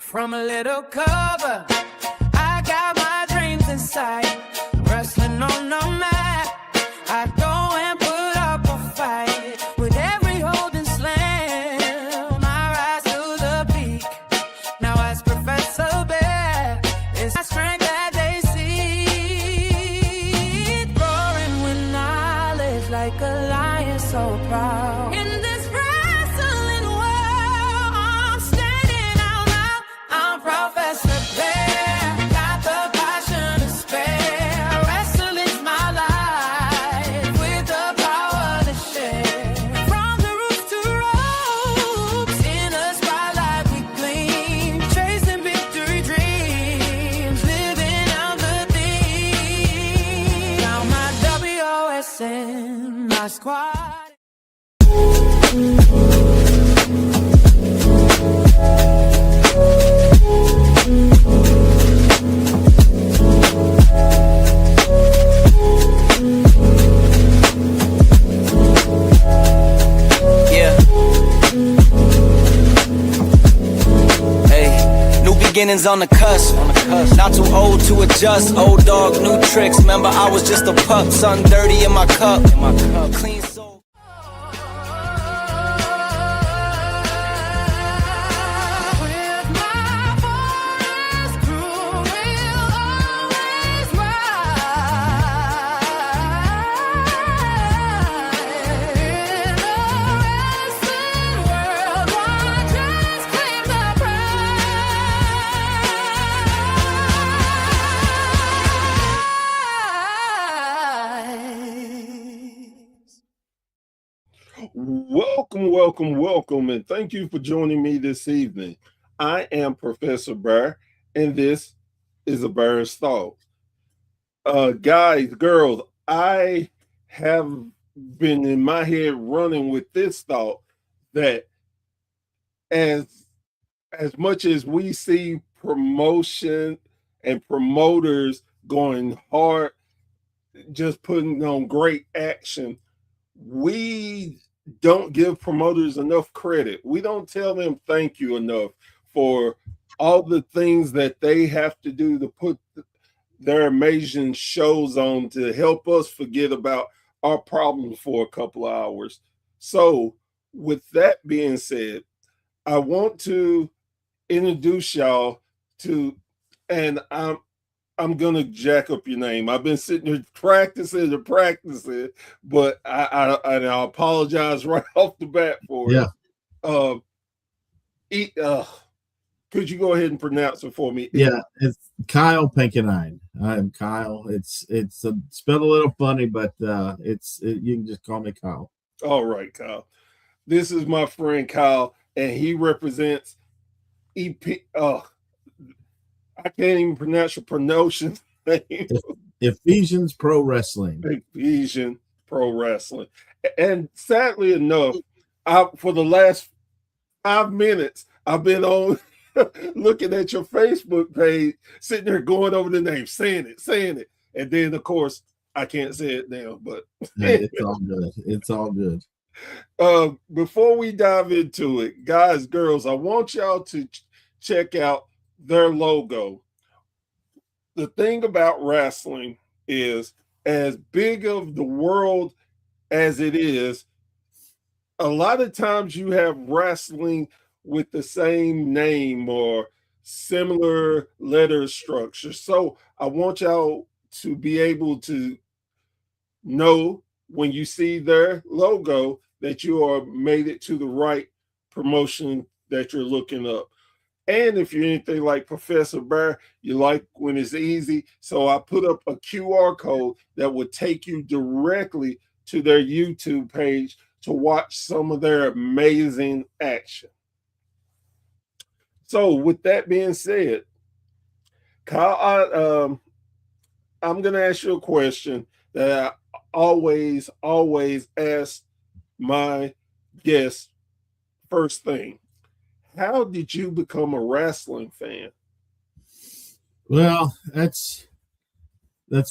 From a little cover, I got my dreams in sight. Wrestling on the mat, I go and put up a fight. With every hold and slam, I rise to the peak. Now as Professor Bear, it's my strength that they see. Roaring with knowledge like a lion so proud. In this wrestling world, I'm standing out now. I'm Professor Bear, got the passion to spare. Wrestling's my life, with the power to share. From the roots to ropes, in the spotlight we gleam. Chasing victory dreams, living out the theme. Now my WOSN, my squad. Yeah. Hey, new beginnings on the cusp. Not too old to adjust. Old dog, new tricks. Remember, I was just a pup. Something dirty in my cup. Clean soul. With my voice, crew will always rise. In the wrestling world, one just claim the prize. Welcome, and thank you for joining me this evening. I am Professor Bear, and this is a Bear's Thoughts. Guys, girls, I have been in my head running with this thought that as much as we see promotion and promoters going hard, just putting on great action, we don't give promoters enough credit. We don't tell them thank you enough for all the things that they have to do to put their amazing shows on to help us forget about our problems for a couple of hours. So, with that being said, I want to introduce y'all to, and I'm gonna jack up your name. I've been sitting here practicing, but I apologize right off the bat for it. Could you go ahead and pronounce it for me? Yeah, it's Kyle Pinkenine. I'm Kyle. It's spelled a little funny, but you can just call me Kyle. All right, Kyle. This is my friend Kyle, and he represents I can't even pronounce your promotion name. Ephesians Pro Wrestling. Ephesians Pro Wrestling. And sadly enough, for the last 5 minutes, I've been on looking at your Facebook page, sitting there going over the name, saying it. And then, of course, I can't say it now, but It's all good. It's all good. Before we dive into it, guys, girls, I want y'all to check out their logo. The thing about wrestling is, as big of the world as it is, a lot of times you have wrestling with the same name or similar letter structure. So I want y'all to be able to know when you see their logo that you are made it to the right promotion that you're looking up. And if you're anything like Professor Bear, you like when it's easy. So I put up a QR code that would take you directly to their YouTube page to watch some of their amazing action. So with that being said, Kyle, I'm going to ask you a question that I always ask my guests first thing. How did you become a wrestling fan? Well, that's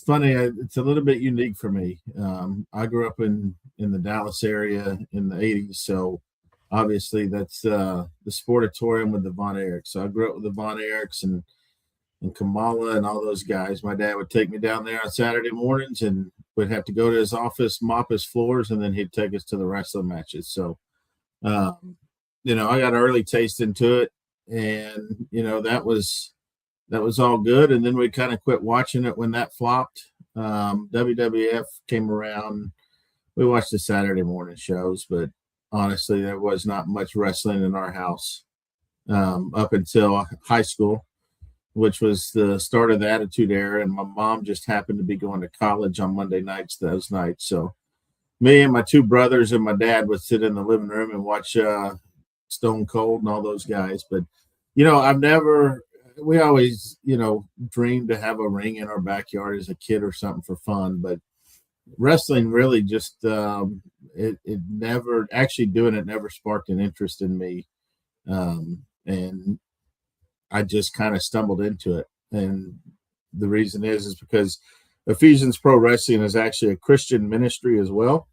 funny. It's a little bit unique for me. I grew up in the Dallas area in the 80s, so obviously that's the Sportatorium with the Von Erichs. So I grew up with the Von Erichs and Kamala and all those guys. My dad would take me down there on Saturday mornings and would have to go to his office, mop his floors, and then he'd take us to the wrestling matches. So, I got an early taste into it, and that was all good. And then we kind of quit watching it when that flopped. WWF came around. We watched the Saturday morning shows, but honestly, there was not much wrestling in our house up until high school, which was the start of the Attitude Era. And my mom just happened to be going to college on Monday nights those nights. So me and my two brothers and my dad would sit in the living room and watch Stone Cold and all those guys. But, we always, dreamed to have a ring in our backyard as a kid or something for fun. But wrestling really just, it never, actually doing it never sparked an interest in me. And I just kind of stumbled into it. And the reason is because Ephesians Pro Wrestling is actually a Christian ministry as well.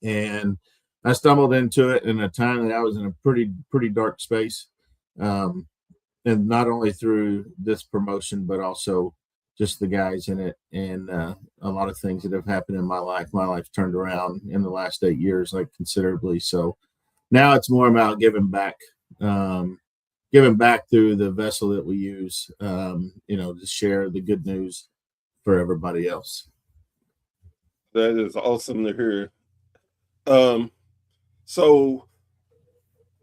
And I stumbled into it in a time that I was in a pretty dark space. And not only through this promotion, but also just the guys in it and a lot of things that have happened in my life. My life turned around in the last 8 years, like considerably. So now it's more about giving back through the vessel that we use, to share the good news for everybody else. That is awesome to hear. So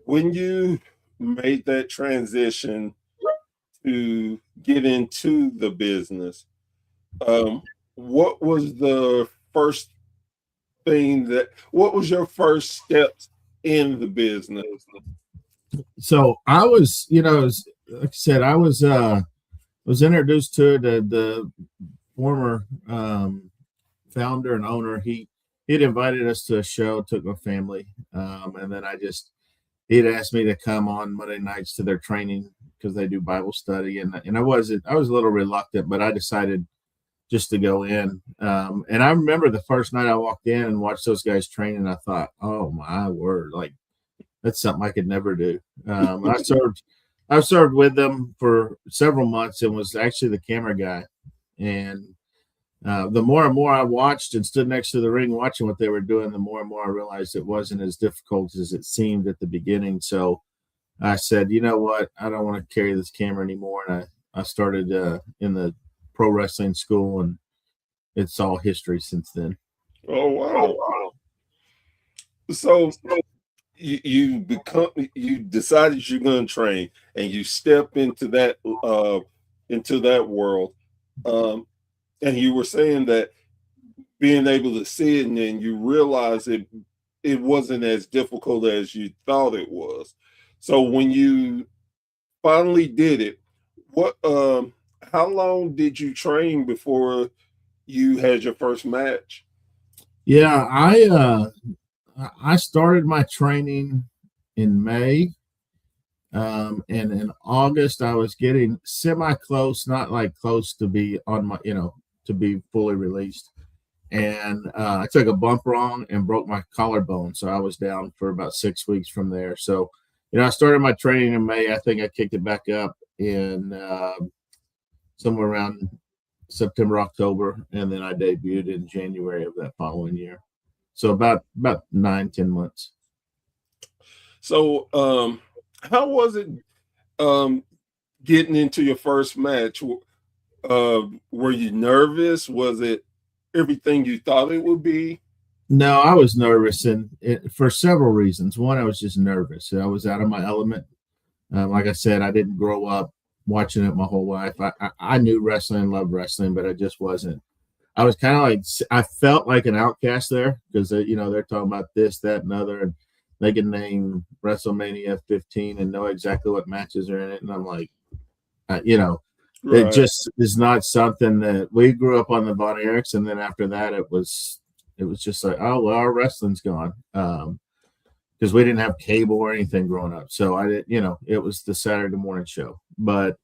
when you made that transition to get into the business, what was the first what was your first steps in the business? So I was, like I said, I was introduced to the former founder and owner. He'd invited us to a show, took my family, and then he'd asked me to come on Monday nights to their training because they do Bible study, and I was a little reluctant, but I decided just to go in. And I remember the first night I walked in and watched those guys train, and I thought, oh my word, like that's something I could never do. I served with them for several months and was actually the camera guy. And the more and more I watched and stood next to the ring watching what they were doing, the more and more I realized it wasn't as difficult as it seemed at the beginning. So I said, you know what, I don't want to carry this camera anymore. And I started in the pro wrestling school, and it's all history since then. Oh, wow. So you decided you're going to train, and you step into that world. And you were saying that being able to see it, and then you realize it wasn't as difficult as you thought it was. So when you finally did it, how long did you train before you had your first match? Yeah, I started my training in May. And in August, I was getting semi-close, not like close to be on my, to be fully released. And I took a bump wrong and broke my collarbone. So I was down for about 6 weeks from there. So, I started my training in May. I think I kicked it back up in somewhere around September, October. And then I debuted in January of that following year. So about 9-10 months. So how was it getting into your first match? Were you nervous? Was it everything you thought it would be? No, I was nervous, and for several reasons. One, I was just nervous. I was out of my element. Like I said, I didn't grow up watching it my whole life. I knew wrestling, loved wrestling, but I just wasn't. I was kind of like, I felt like an outcast there because, they're talking about this, that, and other, and they can name WrestleMania 15 and know exactly what matches are in it. And I'm like, right. It just is not something that we grew up on the Von Erichs. And then after that, it was just like, oh, well, our wrestling's gone. Because we didn't have cable or anything growing up. So I didn't, it was the Saturday morning show. But,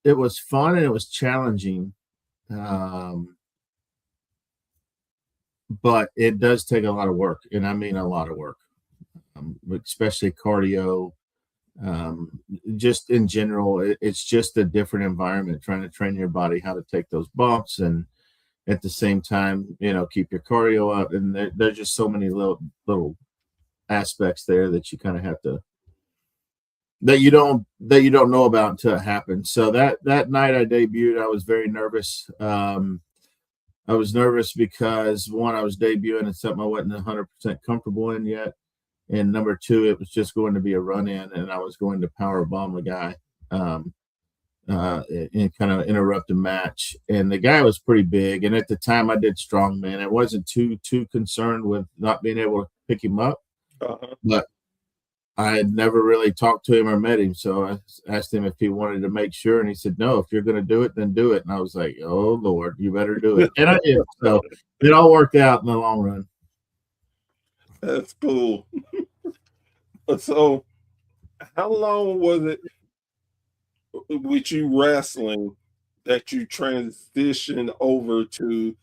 it was fun and it was challenging. but it does take a lot of work, and I mean a lot of work, especially cardio. Just in general, it's just a different environment trying to train your body how to take those bumps and at the same time, keep your cardio up. And there's just so many little aspects there that you kind of have to that you don't know about until it happens. So that night I debuted, I was very nervous. I was nervous because one, I was debuting in something I wasn't 100% comfortable in yet, and number two, it was just going to be a run in, and I was going to power bomb the guy, and kind of interrupt a match. And the guy was pretty big, and at the time I did strongman. I wasn't too concerned with not being able to pick him up, but I had never really talked to him or met him, so I asked him if he wanted to make sure, and he said, "No, if you're going to do it, then do it." And I was like, "Oh Lord, you better do it," and I did. So it all worked out in the long run. That's cool. So, how long was it with you wrestling that you transitioned over to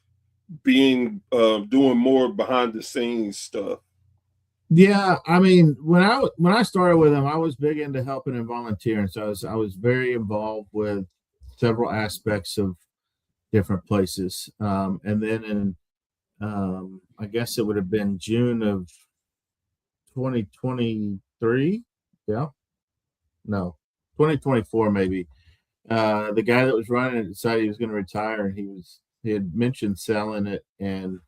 being doing more behind the scenes stuff? Yeah, I mean, when I started with him, I was big into helping and volunteering. So I was very involved with several aspects of different places. And then in I guess it would have been June of 2023. Yeah, no, 2024 maybe. The guy that was running it decided he was going to retire, and he had mentioned selling it. And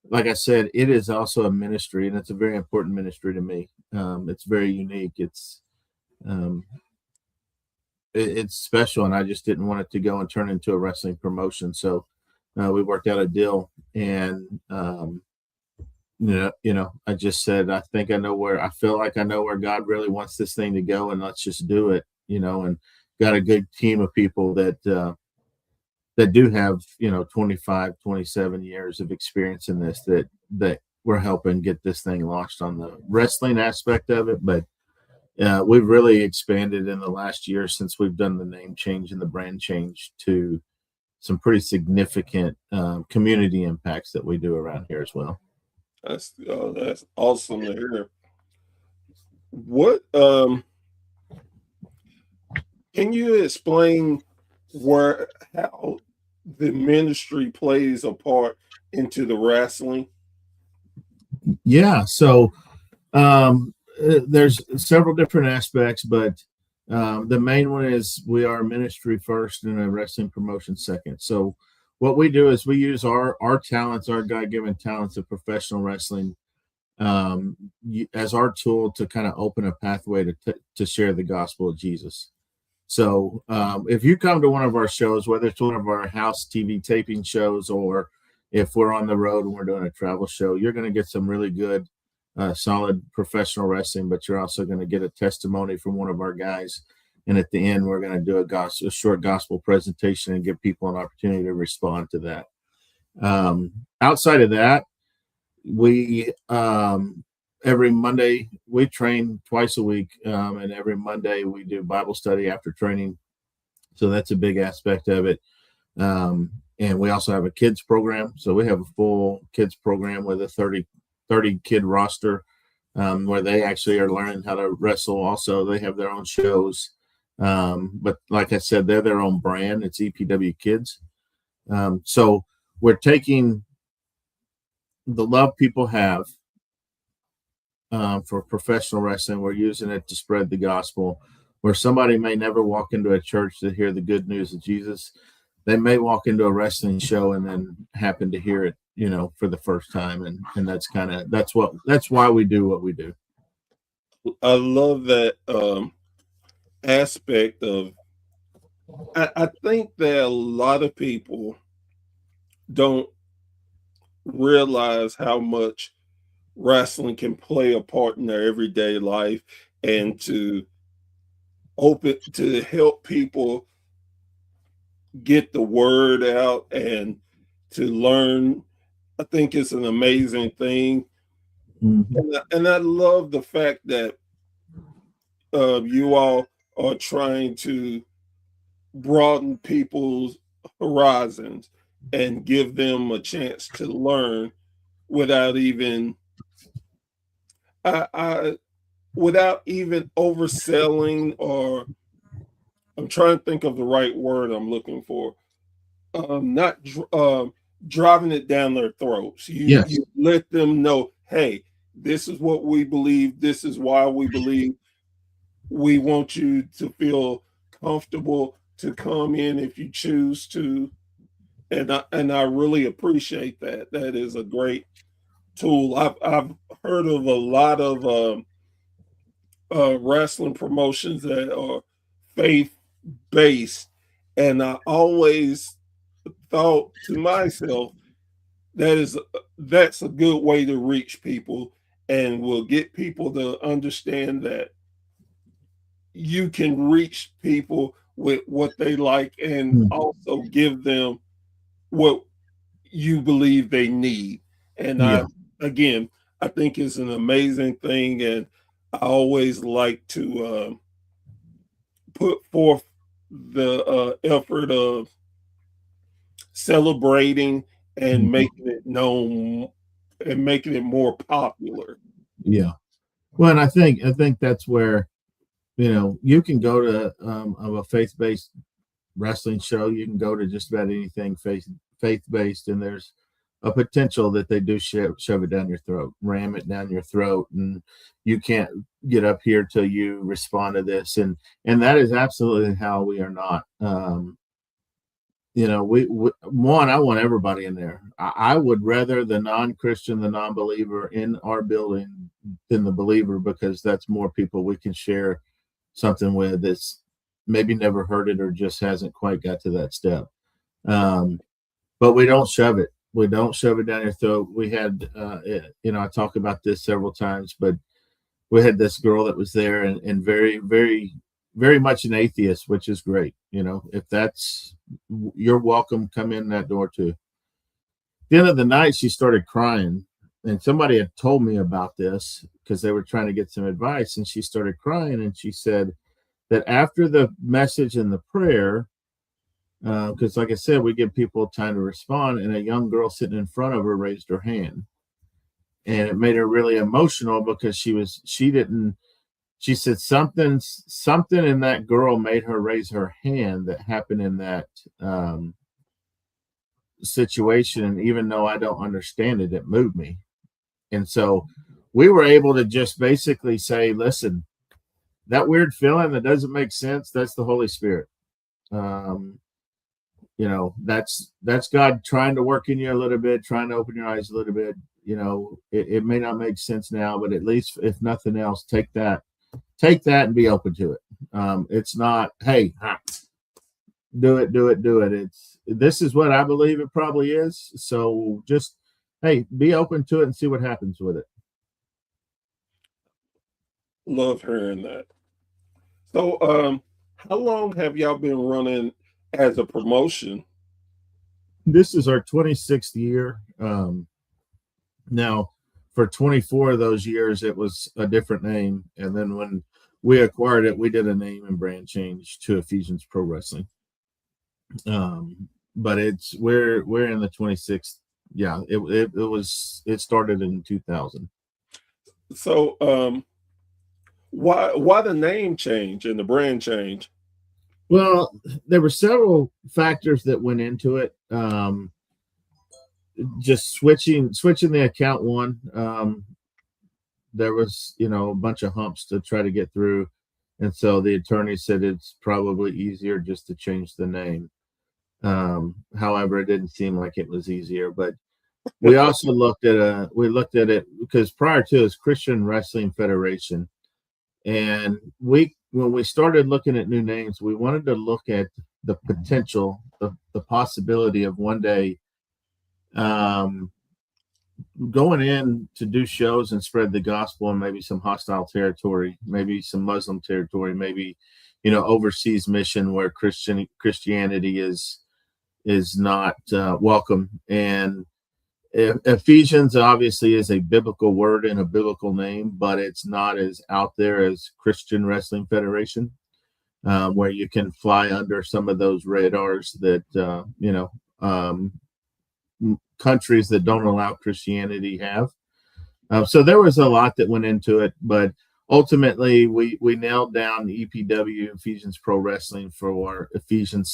like I said, it is also a ministry, and it's a very important ministry to me. It's very unique. It's special, and I just didn't want it to go and turn into a wrestling promotion. So we worked out a deal, and I just said, I feel like I know where God really wants this thing to go, and let's just do it. And got a good team of people that do have 25, 27 years of experience in this that we're helping get this thing launched on the wrestling aspect of it. But we've really expanded in the last year since we've done the name change and the brand change to some pretty significant community impacts that we do around here as well. That's awesome to hear. What can you explain how the ministry plays a part into the wrestling? Yeah, so there's several different aspects, but the main one is we are a ministry first and a wrestling promotion second. So what we do is we use our talents, our God-given talents of professional wrestling, as our tool to kind of open a pathway to share the gospel of Jesus. So if you come to one of our shows, whether it's one of our house TV taping shows or if we're on the road and we're doing a travel show, you're going to get some really good, solid professional wrestling, but you're also going to get a testimony from one of our guys. And at the end, we're going to do a short gospel presentation and give people an opportunity to respond to that. Outside of that, we every Monday we train twice a week, and every Monday we do Bible study after training. So that's a big aspect of it. And we also have a kids program. So we have a full kids program with a 30 kid roster, where they actually are learning how to wrestle. Also, they have their own shows. But like I said, they're their own brand. It's EPW Kids. So we're taking the love people have for professional wrestling. We're using it to spread the gospel, where somebody may never walk into a church to hear the good news of Jesus. They may walk into a wrestling show and then happen to hear it, for the first time. And that's why we do what we do. I love that aspect of, I think that a lot of people don't realize how much wrestling can play a part in their everyday life, and to help people get the word out and to learn. I think it's an amazing thing. Mm-hmm. And I love the fact that you all are trying to broaden people's horizons and give them a chance to learn without even without even overselling, or I'm trying to think of the right word I'm looking for. Not driving it down their throats. Yes. You let them know, hey, this is what we believe. This is why we believe. We want you to feel comfortable to come in if you choose to, and I really appreciate that. That is a great tool. I've heard of a lot of wrestling promotions that are faith based, and I always thought to myself, that's a good way to reach people, and will get people to understand that you can reach people with what they like, and Mhm. also give them what you believe they need. And Yeah. again, I think it's an amazing thing, and I always like to put forth the effort of celebrating and Mhm. making it known and making it more popular. Yeah. Well, and I think that's where, you can go to of a faith-based wrestling show. You can go to just about anything faith-based, and there's a potential that they do shove it down your throat, ram it down your throat, and you can't get up here till you respond to this. And that is absolutely how we are not. We one, I want everybody in there. I would rather the non-Christian, the non-believer in our building than the believer, because that's more people we can share something with that's maybe never heard it or just hasn't quite got to that step. But we don't shove it. We don't shove it down your throat. We had, I talk about this several times, but we had this girl that was there, and very, very, very much an atheist, which is great. If that's, you're welcome, come in that door too. At the end of the night, she started crying, and somebody had told me about this because they were trying to get some advice, and she started crying, and she said that after the message and the prayer, because like I said, we give people time to respond, and a young girl sitting in front of her raised her hand, and it made her really emotional because she said something in that girl made her raise her hand that happened in that situation, and even though I don't understand it, it moved me. And so we were able to just basically say, listen, that weird feeling that doesn't make sense, that's the Holy Spirit. That's God trying to work in you a little bit, trying to open your eyes a little bit. It may not make sense now, but at least, if nothing else, take that and be open to it. It's not, hey, do it. This is what I believe it probably is. So just, hey, be open to it and see what happens with it. Love hearing that. So, how long have y'all been running as a promotion? This is our 26th year. Now, for 24 of those years, it was a different name. And then when we acquired it, we did a name and brand change to Ephesians Pro Wrestling. But we're in the 26th. Yeah, it started in 2000. So, why the name change and the brand change? Well, there were several factors that went into it. Just switching the account one. There was, a bunch of humps to try to get through. And so the attorney said it's probably easier just to change the name. However, it didn't seem like it was easier, but we also looked at it because prior to it was Christian Wrestling Federation. And when we started looking at new names, we wanted to look at the potential, the possibility of one day going in to do shows and spread the gospel in maybe some hostile territory, maybe some Muslim territory, maybe, overseas mission where Christianity is not welcome. And Ephesians obviously is a biblical word and a biblical name, but it's not as out there as Christian Wrestling Federation, where you can fly under some of those radars that countries that don't allow Christianity have. So there was a lot that went into it, but ultimately we nailed down EPW Ephesians Pro Wrestling for Ephesians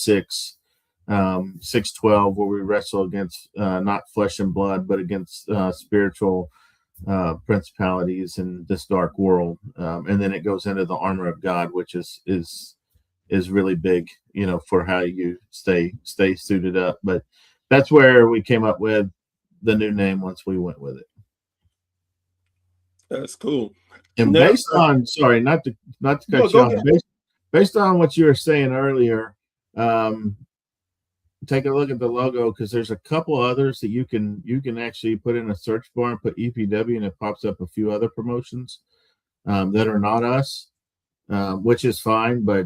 6:12, where we wrestle against not flesh and blood, but against spiritual principalities in this dark world. And then it goes into the armor of God, which is really big, for how you stay suited up. But that's where we came up with the new name once we went with it. That's cool. And Now, based on, sorry, not to cut you off, based on what you were saying earlier, take a look at the logo, because there's a couple others that you can actually put in a search bar and put EPW, and it pops up a few other promotions that are not us, which is fine, but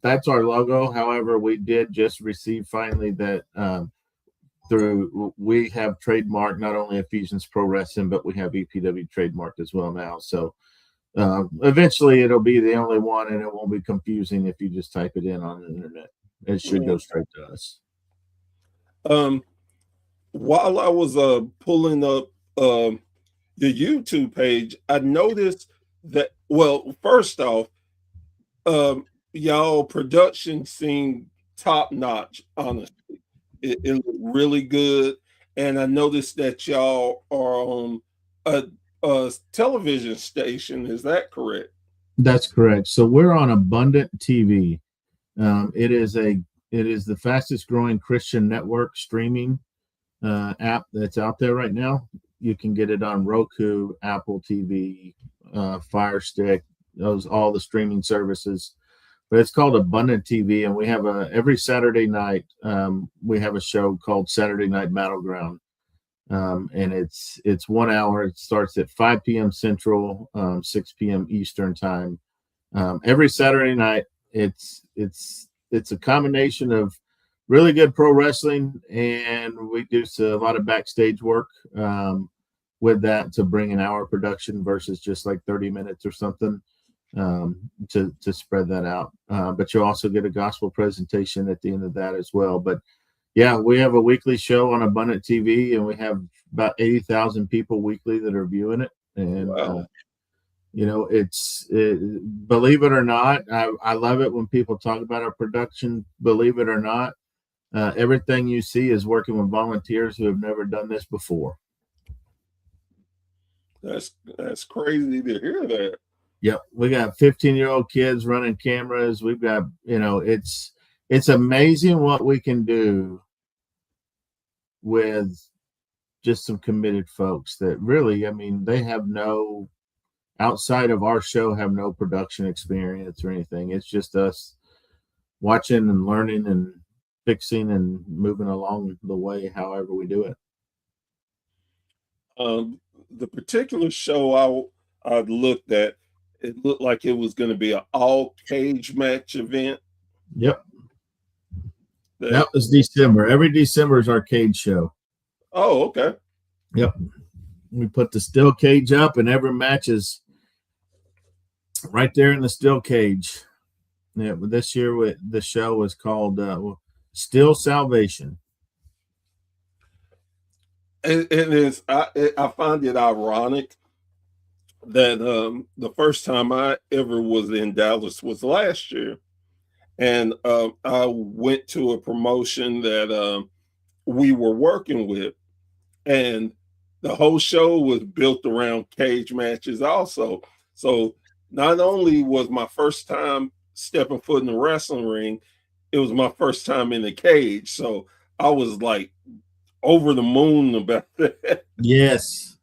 that's our logo. However, we did just receive finally that we have trademarked not only Ephesians Pro Wrestling, but we have EPW trademarked as well now. So eventually it'll be the only one, and it won't be confusing if you just type it in on the internet. It should go straight to us. While I was pulling up the YouTube page, I noticed that, well, first off, y'all production seemed top notch, honestly. It looked really good. And I noticed that y'all are on a television station. Is that correct? That's correct. So we're on Abundant TV. It is the fastest growing Christian network streaming app that's out there right now. You can get it on Roku, Apple TV, Fire Stick, all the streaming services. But it's called Abundant TV, and we have every Saturday night we have a show called Saturday Night Battleground, and it's 1 hour. It starts at 5 p.m. Central, 6 p.m. Eastern time. Every Saturday night, it's a combination of really good pro wrestling, and we do a lot of backstage work with that to bring an hour production versus just like 30 minutes or something. To spread that out, but you'll also get a gospel presentation at the end of that as well. But yeah, we have a weekly show on Abundant TV, and we have about 80,000 people weekly that are viewing it. And wow. Believe it or not, I love it when people talk about our production. Believe it or not, everything you see is working with volunteers who have never done this before. That's crazy to hear that. Yep, we got 15-year-old kids running cameras. We've got, it's amazing what we can do with just some committed folks that really, they have outside of our show, have no production experience or anything. It's just us watching and learning and fixing and moving along the way, however we do it. The particular show I looked at, it looked like it was going to be an all cage match event. Yep. That was December. Every December is our cage show. Oh, okay. Yep. We put the steel cage up, and every match is right there in the steel cage. Yeah, but this year the show was called Steel Salvation. I find it ironic that the first time I ever was in Dallas was last year, and I went to a promotion that we were working with, and the whole show was built around cage matches also. So not only was my first time stepping foot in the wrestling ring, it was my first time in the cage. So I was like over the moon about that. Yes.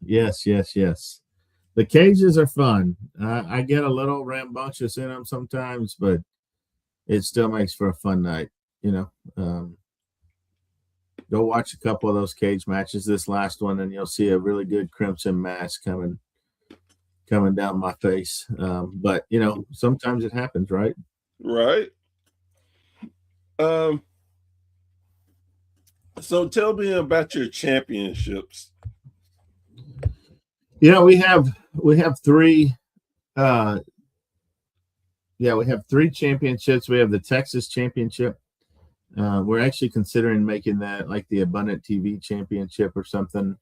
The cages are fun. I get a little rambunctious in them sometimes, but it still makes for a fun night. Go watch a couple of those cage matches. This last one, and you'll see a really good crimson mask coming down my face. But sometimes it happens, right? Right. So tell me about your championships. Yeah, we have three. We have three championships. We have the Texas Championship, We're actually considering making that like the Abundant TV Championship or something,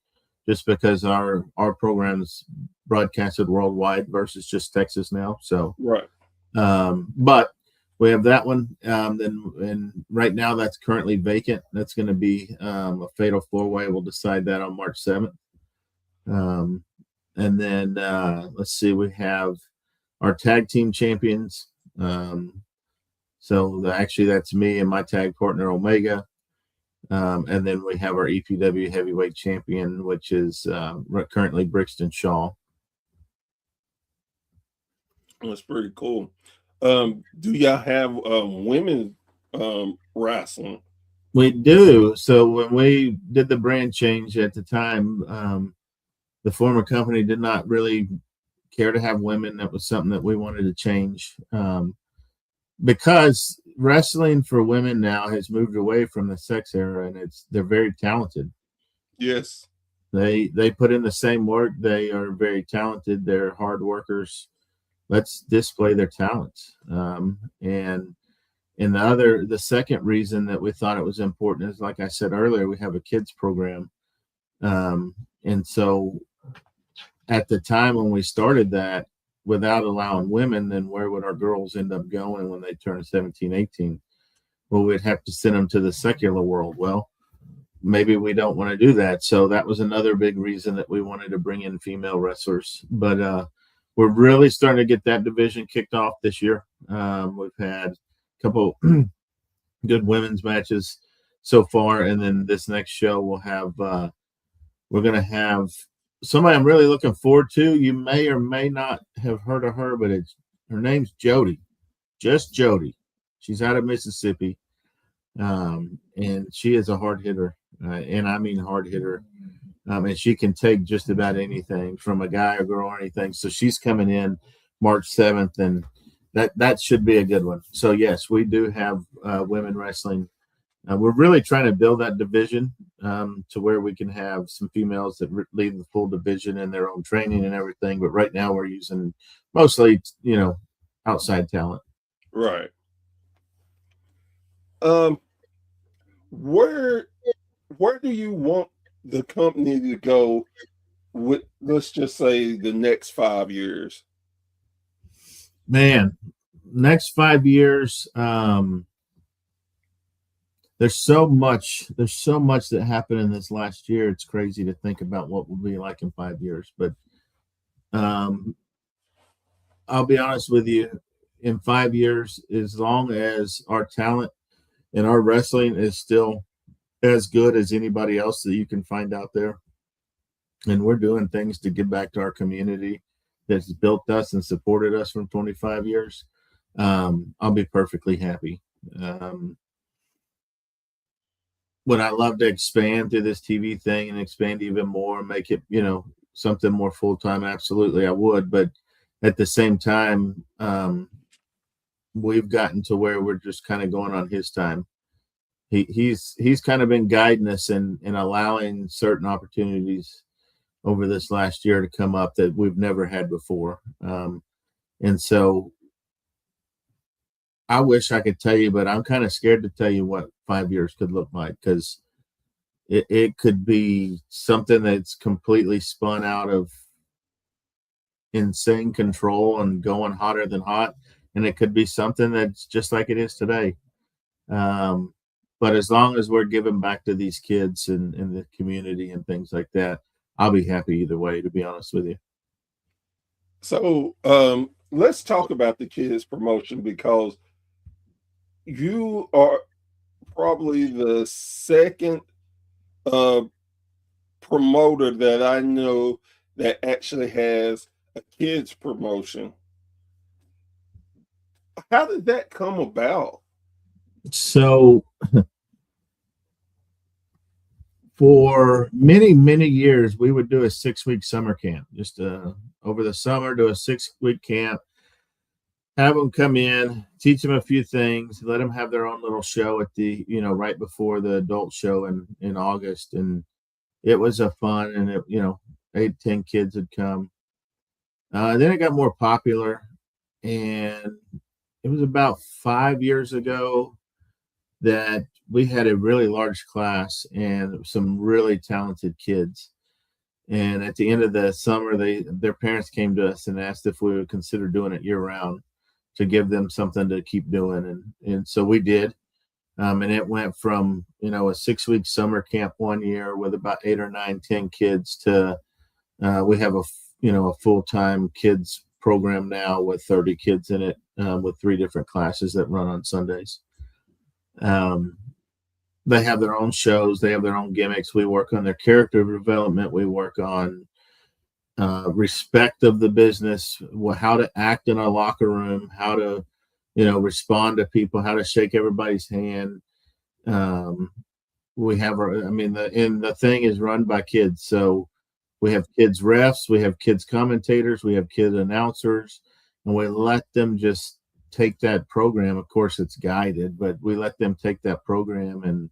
just because our program's broadcasted worldwide versus just Texas now. So, Right. but we have that one. And right now that's currently vacant. That's going to be a fatal four-way. We'll decide that on March 7th. And then let's see, we have our tag team champions. So actually that's me and my tag partner Omega. And then we have our EPW heavyweight champion, which is currently Brixton Shaw. That's pretty cool. Do y'all have women wrestling? We do. So when we did the brand change at the time, the former company did not really care to have women. That was something that we wanted to change, because wrestling for women now has moved away from the sex era, and they're very talented. Yes. They put in the same work. They are very talented. They're hard workers. Let's display their talents. And the second reason that we thought it was important is, like I said earlier, we have a kids program. And so at the time when we started that, without allowing women, then where would our girls end up going when they turn 17, 18? Well, we'd have to send them to the secular world. Well, maybe we don't want to do that. So that was another big reason that we wanted to bring in female wrestlers. But we're really starting to get that division kicked off this year. We've had a couple good women's matches so far. And then this next show we'll have, we're going to have somebody I'm really looking forward to. You may or may not have heard of her, but her name's Jody, just Jody. She's out of Mississippi, and she is a hard hitter, and I mean hard hitter. And she can take just about anything from a guy or girl or anything. So she's coming in March 7th, and that should be a good one. So yes, we do have women wrestling. We're really trying to build that division to where we can have some females that lead the full division in their own training and everything. But right now we're using mostly, outside talent. Right. Where do you want the company to go with, let's just say, the next 5 years? Man, next 5 years, there's so much that happened in this last year. It's crazy to think about what we'll be like in 5 years. But I'll be honest with you, in 5 years, as long as our talent and our wrestling is still as good as anybody else that you can find out there, and we're doing things to give back to our community that's built us and supported us for 25 years, I'll be perfectly happy. Would I love to expand through this TV thing and expand even more and make it, something more full-time? Absolutely, I would. But at the same time, we've gotten to where we're just kind of going on his time. He's kind of been guiding us and allowing certain opportunities over this last year to come up that we've never had before. And so I wish I could tell you, but I'm kind of scared to tell you what 5 years could look like, because it could be something that's completely spun out of insane control and going hotter than hot. And it could be something that's just like it is today. But as long as we're giving back to these kids and the community and things like that, I'll be happy either way, to be honest with you. So let's talk about the kids promotion, because you are probably the second promoter that I know that actually has a kids promotion. How did that come about? So for many, many years, we would do a 6-week summer camp, just over the summer, do a 6-week camp, have them come in, teach them a few things, let them have their own little show at the, right before the adult show in August. And it was a fun, and 8, 10 kids had come. Then it got more popular, and it was about 5 years ago. that we had a really large class and some really talented kids. And at the end of the summer, their parents came to us and asked if we would consider doing it year round to give them something to keep doing. And so we did. And it went from, a 6-week summer camp one year with about 8 or 9, 10 kids to we have a full-time kids program now with 30 kids in it, with 3 different classes that run on Sundays. They have their own shows. They have their own gimmicks. We work on their character development. We work on respect of the business, how to act in a locker room, how to, respond to people, how to shake everybody's hand. We have the thing is run by kids. So we have kids refs, we have kids commentators, we have kids announcers, and we let them just take that program. Of course, it's guided, but we let them take that program,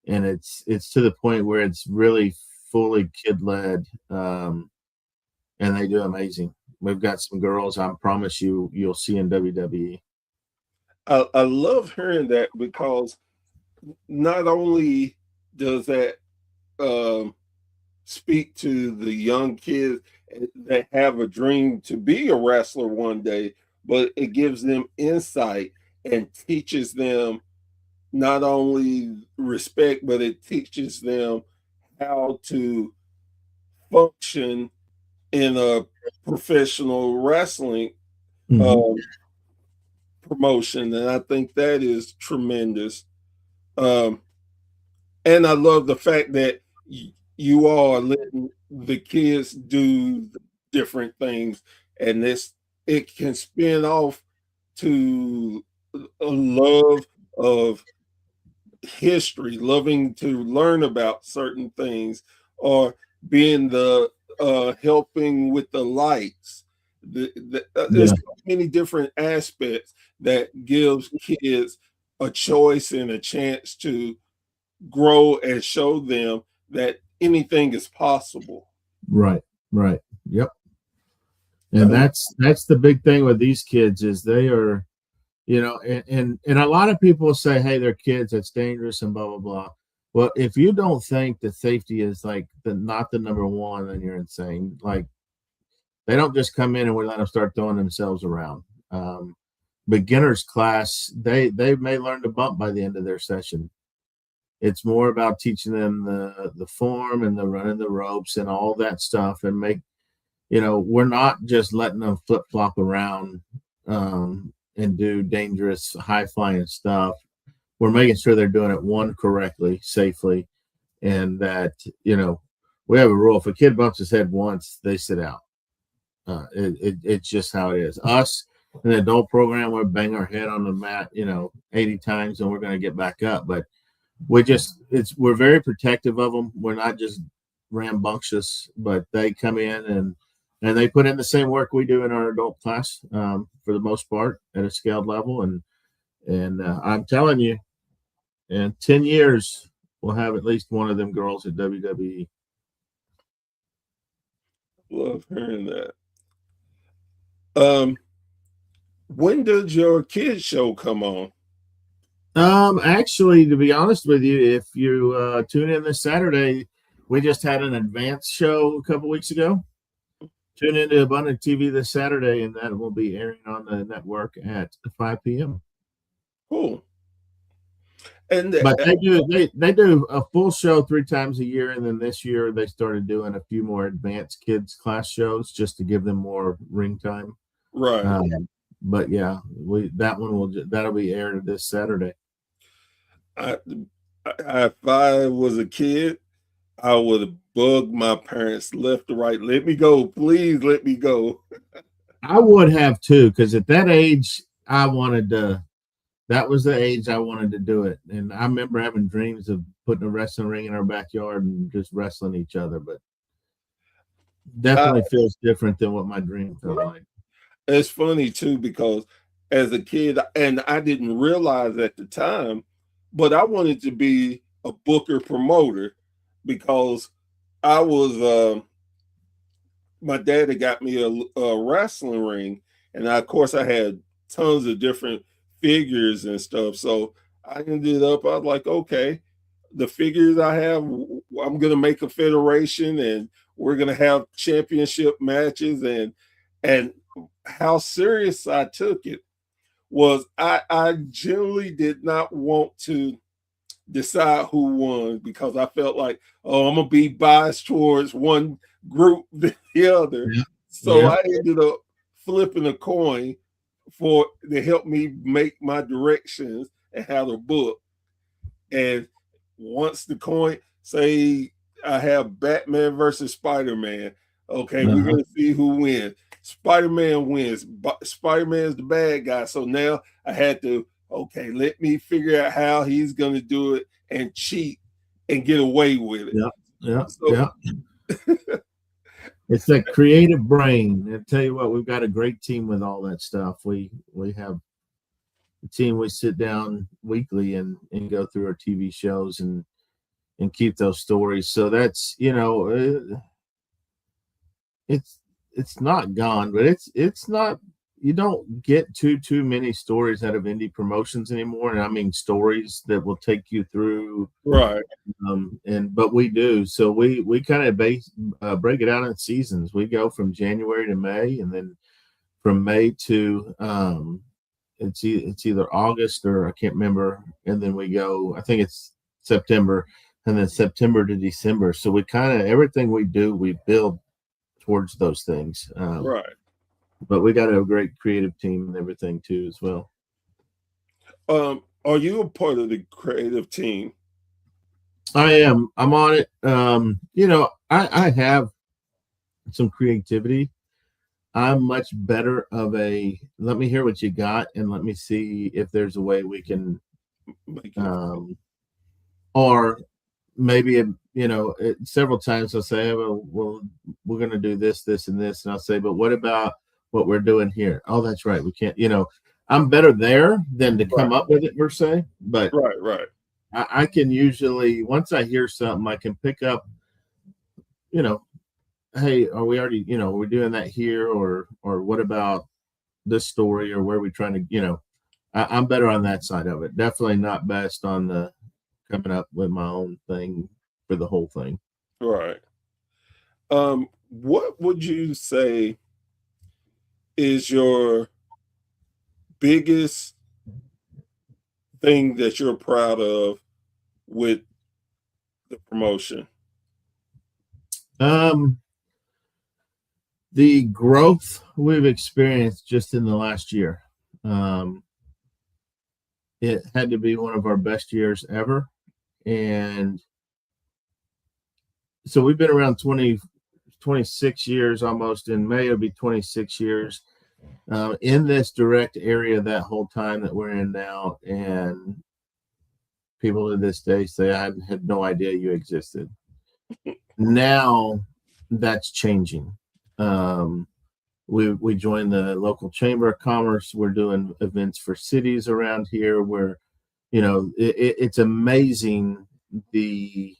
and it's to the point where it's really fully kid led, and they do amazing. We've got some girls I promise you'll see in WWE. I love hearing that, because not only does that speak to the young kids that have a dream to be a wrestler one day, but it gives them insight and teaches them not only respect, but it teaches them how to function in a professional wrestling promotion. And I think that is tremendous. And I love the fact that you all are letting the kids do different things, and it can spin off to a love of history, loving to learn about certain things, or being the helping with the lights. There's so many different aspects that gives kids a choice and a chance to grow and show them that anything is possible. Right. Yep. And that's the big thing with these kids is they are, and a lot of people say, hey, they're kids, it's dangerous and blah, blah, blah. Well, if you don't think that safety is like not the number one, then you're insane. Like, they don't just come in and we let them start throwing themselves around. Beginners class, they may learn to bump by the end of their session. It's more about teaching them the form and the running the ropes and all that stuff, and we're not just letting them flip flop around and do dangerous high flying stuff. We're making sure they're doing it correctly, safely, and that we have a rule: if a kid bumps his head once, they sit out. It's just how it is. Us in the adult program, we bang our head on the mat 80 times, and we're going to get back up, but we're very protective of them. We're not just rambunctious, but they come in and they put in the same work we do in our adult class, for the most part, at a scaled level. And I'm telling you, in 10 years, we'll have at least one of them girls at WWE. Love hearing that. When does your kids show come on? Actually, to be honest with you, if you tune in this Saturday, we just had an advanced show a couple weeks ago. Tune into Abundant TV this Saturday, and that will be airing on the network at 5 p.m. Cool. But they do a full show 3 times a year, and then this year they started doing a few more advanced kids class shows just to give them more ring time. Right. But yeah, that'll be aired this Saturday. If I was a kid, I would have bugged my parents left to right. Let me go, please. Let me go. I would have too, because at that age, that was the age I wanted to do it. And I remember having dreams of putting a wrestling ring in our backyard and just wrestling each other, but definitely feels different than what my dream felt like. It's funny too, because as a kid, and I didn't realize at the time, but I wanted to be a booker promoter, because I was my dad had got me a wrestling ring, and of course I had tons of different figures and stuff. So I ended up, I was like, okay, the figures I have, I'm going to make a federation and we're going to have championship matches. And how serious I took it was I generally did not want to decide who won because I felt like, oh, I'm gonna be biased towards one group than the other. Yeah. So Yeah. I ended up flipping a coin for to help me make my directions and how to book. And once the coin, say I have Batman versus Spider-Man, okay, we're Uh-huh. gonna see who wins. Spider-Man wins. Spider-Man's the bad guy. So now I had to, okay, let me figure out how he's gonna do it and cheat and get away with it. Yeah. Yeah. So Yeah. It's that creative brain. I tell you what, we've got a great team with all that stuff. We have a team. We sit down weekly and go through our TV shows and keep those stories. So that's, it's not gone, but it's not. You don't get too many stories out of indie promotions anymore, and I mean stories that will take you through. right, But we do. So we kind of break it out in seasons. We go from January to May, and then from May to it's either August or I can't remember, and then we go. I think it's September, and then September to December. So we kind of everything we do, we build towards those things. right. But we got a great creative team and everything too as well. Are you a part of the creative team? I am. I'm on it. I have some creativity. I'm much better of a let me hear what you got and let me see if there's a way we can or maybe several times I'll say, well, we're going to do this, this, and this, and I'll say, but what about what we're doing here? Oh, that's right. We can't. I'm better there than to come up with it per se, but right. I can usually once I hear something, I can pick up. Hey, are we already? We're doing that here, or what about this story, or where are we trying to? I'm better on that side of it. Definitely not best on the coming up with my own thing for the whole thing. Right. What would you say is your biggest thing that you're proud of with the promotion? The growth we've experienced just in the last year. It had to be one of our best years ever. And so we've been around 26 years almost. In May, it'll be 26 years in this direct area that whole time that we're in now. And people to this day say, I had no idea you existed. Now that's changing. We joined the local chamber of commerce. We're doing events for cities around here where, it's amazing the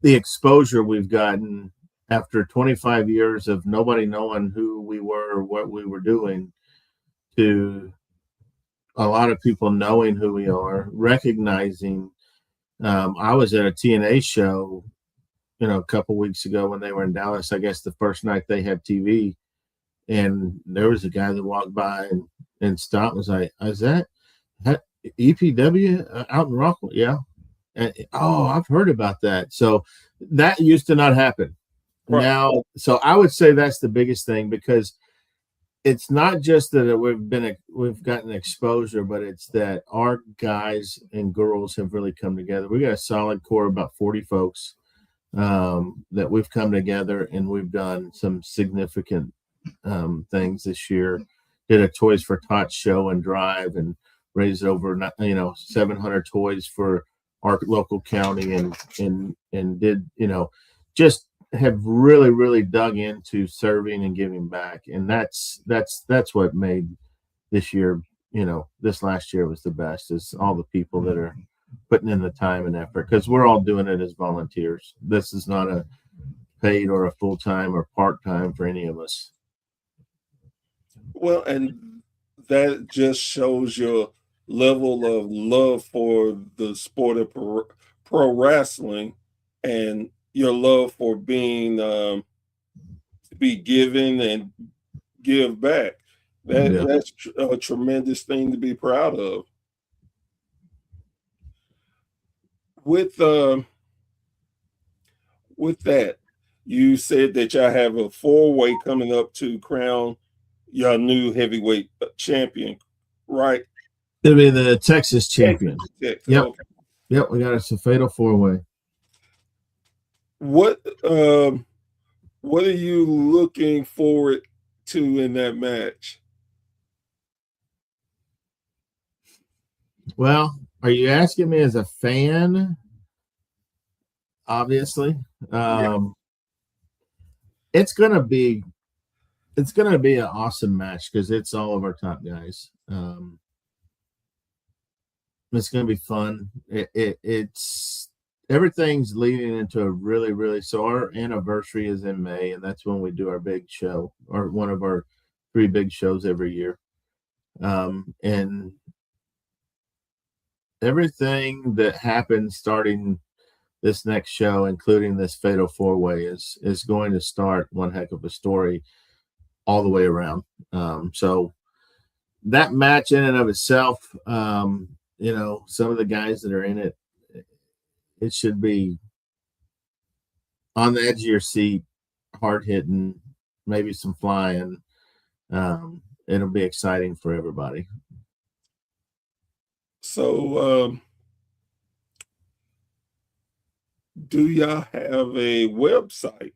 exposure we've gotten after 25 years of nobody knowing who we were or what we were doing to a lot of people knowing who we are, recognizing. I was at a TNA show, a couple weeks ago when they were in Dallas, I guess the first night they had TV, and there was a guy that walked by and stopped and was like, is that EPW out in Rockwell? Yeah. And, I've heard about that. So that used to not happen. Right. Now, so I would say that's the biggest thing, because it's not just that we've gotten exposure, but it's that our guys and girls have really come together. We got a solid core of about 40 folks that we've come together, and we've done some significant things this year. Did a Toys for Tots show and drive and raised over 700 toys for our local county, and did just have really dug into serving and giving back, and that's what made this year, this last year was the best, is all the people that are putting in the time and effort, because we're all doing it as volunteers. This is not a paid or a full-time or part-time for any of us. Well, and that just shows your level of love for the sport of pro wrestling and your love for being to be given and give back. Yeah. That's a tremendous thing to be proud of. With with that, you said that y'all have a 4-way coming up to crown your new heavyweight champion, right? It'll be the Texas champion. Texas. Yep. Okay. Yep. We got a fatal 4-way. What what are you looking forward to in that match? Well, are you asking me as a fan? Obviously. It's gonna be an awesome match because it's all of our top guys. It's gonna be fun. It's everything's leading into a really, really, so our anniversary is in May, and that's when we do our big show, or one of our 3 big shows every year. And everything that happens starting this next show, including this fatal 4-way, is going to start one heck of a story all the way around. So that match in and of itself, some of the guys that are in it, it should be on the edge of your seat, hard hitting, maybe some flying. It'll be exciting for everybody. So, do y'all have a website?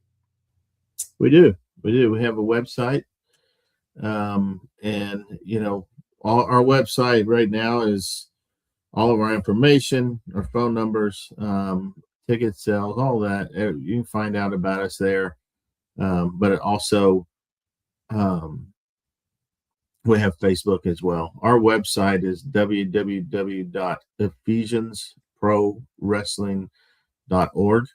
We do. We have a website. And our website right now is all of our information, our phone numbers, ticket sales, all that. You can find out about us there. But it also, we have Facebook as well. Our website is www.ephesiansprowrestling.org.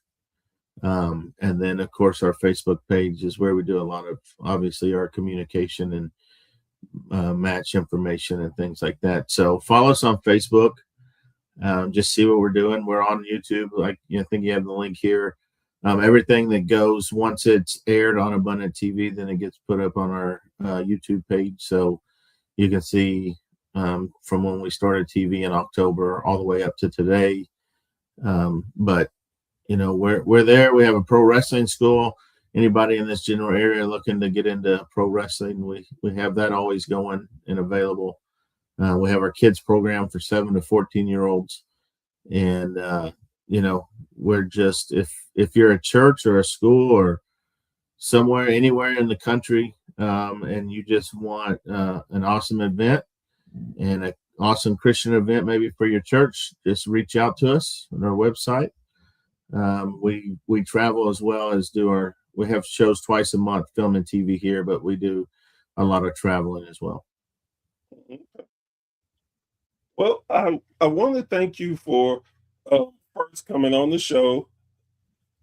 And then, of course, our Facebook page is where we do a lot of, obviously, our communication and match information and things like that. So follow us on Facebook. Just see what we're doing. We're on YouTube. I think you have the link here. Everything that goes, once it's aired on Abundant TV, then it gets put up on our YouTube page. So you can see from when we started TV in October all the way up to today. But we're there. We have a pro wrestling school. Anybody in this general area looking to get into pro wrestling, we have that always going and available. We have our kids program for 7 to 14-year-olds. And, we're just, if you're a church or a school or somewhere, anywhere in the country, and you just want an awesome event and an awesome Christian event, maybe for your church, just reach out to us on our website. We travel as well as we have shows twice a month, filming TV here, but we do a lot of traveling as well. Well, I want to thank you for first coming on the show.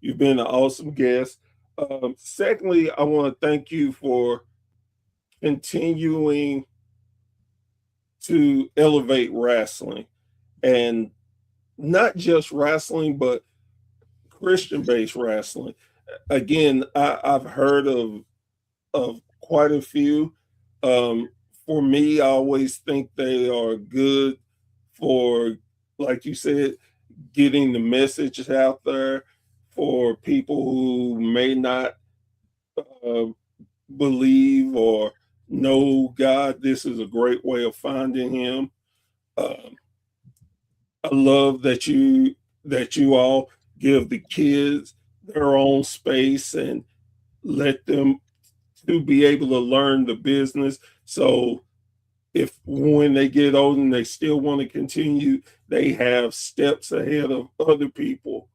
You've been an awesome guest. Secondly, I want to thank you for continuing to elevate wrestling, and not just wrestling, but Christian-based wrestling. Again, I've heard of quite a few. For me, I always think they are good for, like you said, getting the message out there for people who may not believe or know God. This is a great way of finding Him. I love that you all give the kids their own space and let them to be able to learn the business. So if when they get old and they still want to continue, they have steps ahead of other people,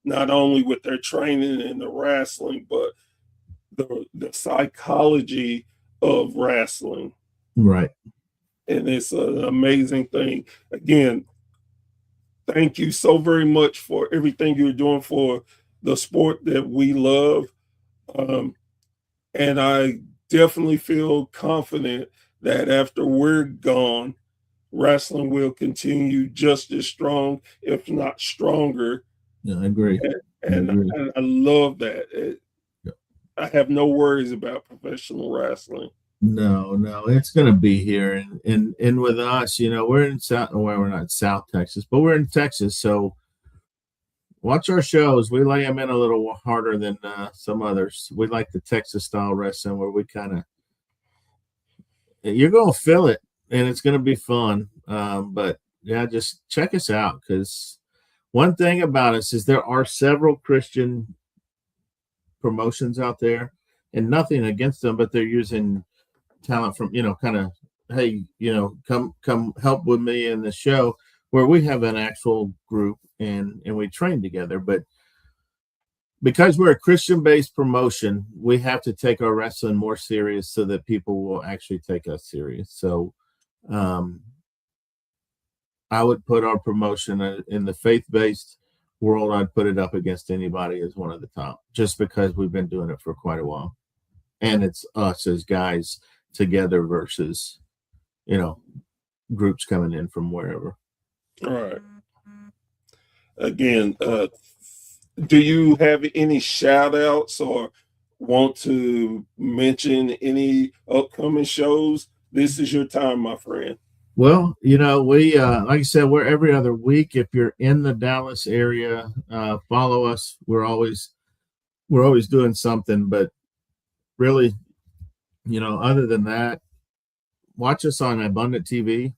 not only with their training and the wrestling, but the psychology of wrestling. Right. And it's an amazing thing. Again, thank you so very much for everything you're doing for the sport that we love. And I definitely feel confident that after we're gone, wrestling will continue just as strong, if not stronger. Yeah, I agree. And I love that. I have no worries about professional wrestling. No, it's going to be here, and with us, we're in we're not South Texas, but we're in Texas, so watch our shows. We lay them in a little harder than some others. We like the Texas style wrestling where we kind of, you're going to feel it, and it's going to be fun. But yeah, just check us out, because one thing about us is there are several Christian promotions out there, and nothing against them, but they're using talent from, kind of, hey, come help with me in the show, where we have an actual group and we train together. But because we're a Christian-based promotion, we have to take our wrestling more serious so that people will actually take us serious. So I would put our promotion in the faith-based world. I'd put it up against anybody as one of the top, just because we've been doing it for quite a while. And it's us as guys together versus, groups coming in from wherever. All right. Again, do you have any shout outs or want to mention any upcoming shows? This is your time, my friend. Well, we like I said, we're every other week. If you're in the Dallas area, follow us. We're always doing something, but really, other than that, watch us on Abundant TV.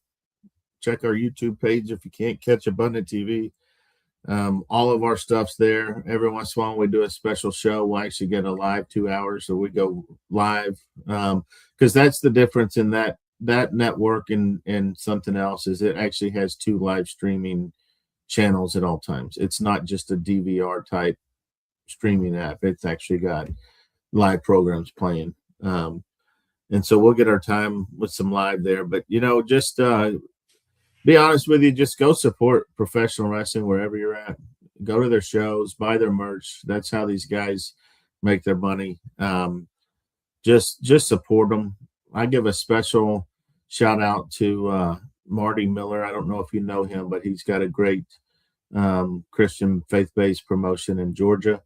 Check our YouTube page if you can't catch Abundant TV. All of our stuff's there. Every once in a while we do a special show. We'll actually get a live 2 hours, so we go live, because that's the difference in that network and something else, is it actually has 2 live streaming channels at all times. It's not just a DVR type streaming app. It's actually got live programs playing. And so we'll get our time with some live there. But, just be honest with you, just go support professional wrestling wherever you're at. Go to their shows, buy their merch. That's how these guys make their money. Just support them. I give a special shout out to Marty Miller. I don't know if you know him, but he's got a great Christian faith-based promotion in Georgia,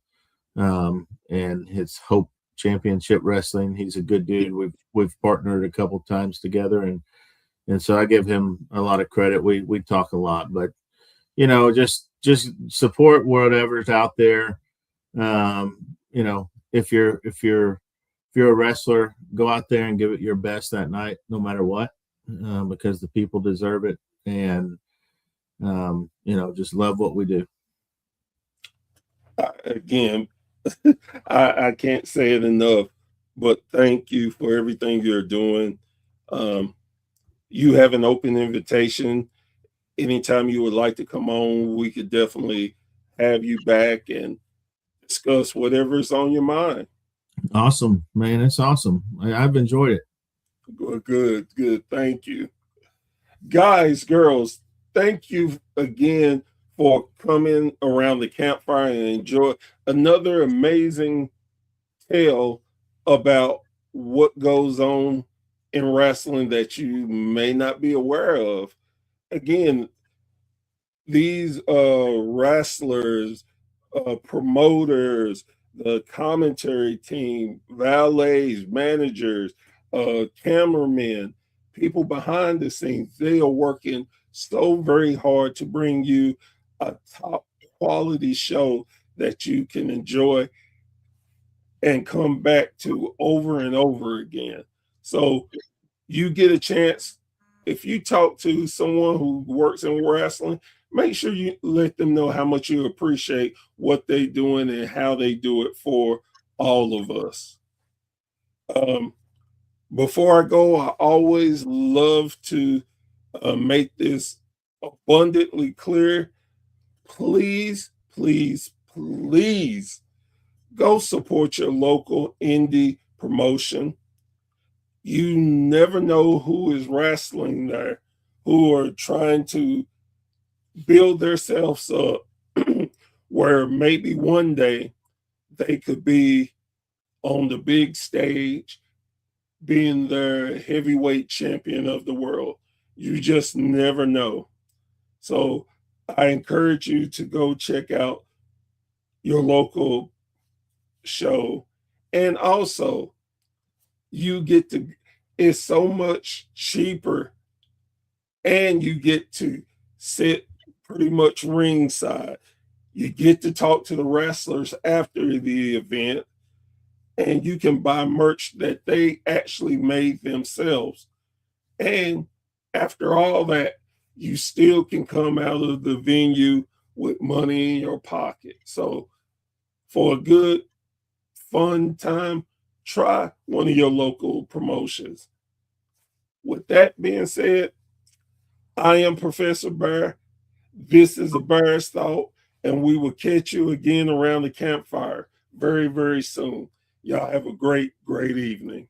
and his Hope Championship Wrestling. He's a good dude. We've partnered a couple times together, and so I give him a lot of credit. We talk a lot, but just support whatever's out there. If you're a wrestler, go out there and give it your best that night, no matter what, because the people deserve it. And, just love what we do. Again, I can't say it enough, but thank you for everything you're doing. You have an open invitation. Anytime you would like to come on, we could definitely have you back and discuss whatever's on your mind. Awesome, man. It's awesome. I've enjoyed it. Good. Thank you. Guys, girls, thank you again for coming around the campfire and enjoy another amazing tale about what goes on in wrestling that you may not be aware of. Again, these wrestlers, promoters, the commentary team, valets, managers, cameramen, people behind the scenes, they are working so very hard to bring you a top quality show that you can enjoy and come back to over and over again. So you get a chance, if you talk to someone who works in wrestling, make sure you let them know how much you appreciate what they're doing and how they do it for all of us. Before I go, I always love to make this abundantly clear. Please go support your local indie promotion. You never know who is wrestling there, who are trying to build themselves up where maybe one day they could be on the big stage being the heavyweight champion of the world. You just never know. So I encourage you to go check out your local show. And also, you get to, it's so much cheaper, and you get to sit pretty much ringside. You get to talk to the wrestlers after the event, and you can buy merch that they actually made themselves. And after all that, you still can come out of the venue with money in your pocket. So, for a good, fun time, try one of your local promotions. With that being said, I am Professor Bear. This is a Bear's Thought, and we will catch you again around the campfire very, very soon. Y'all have a great, great evening.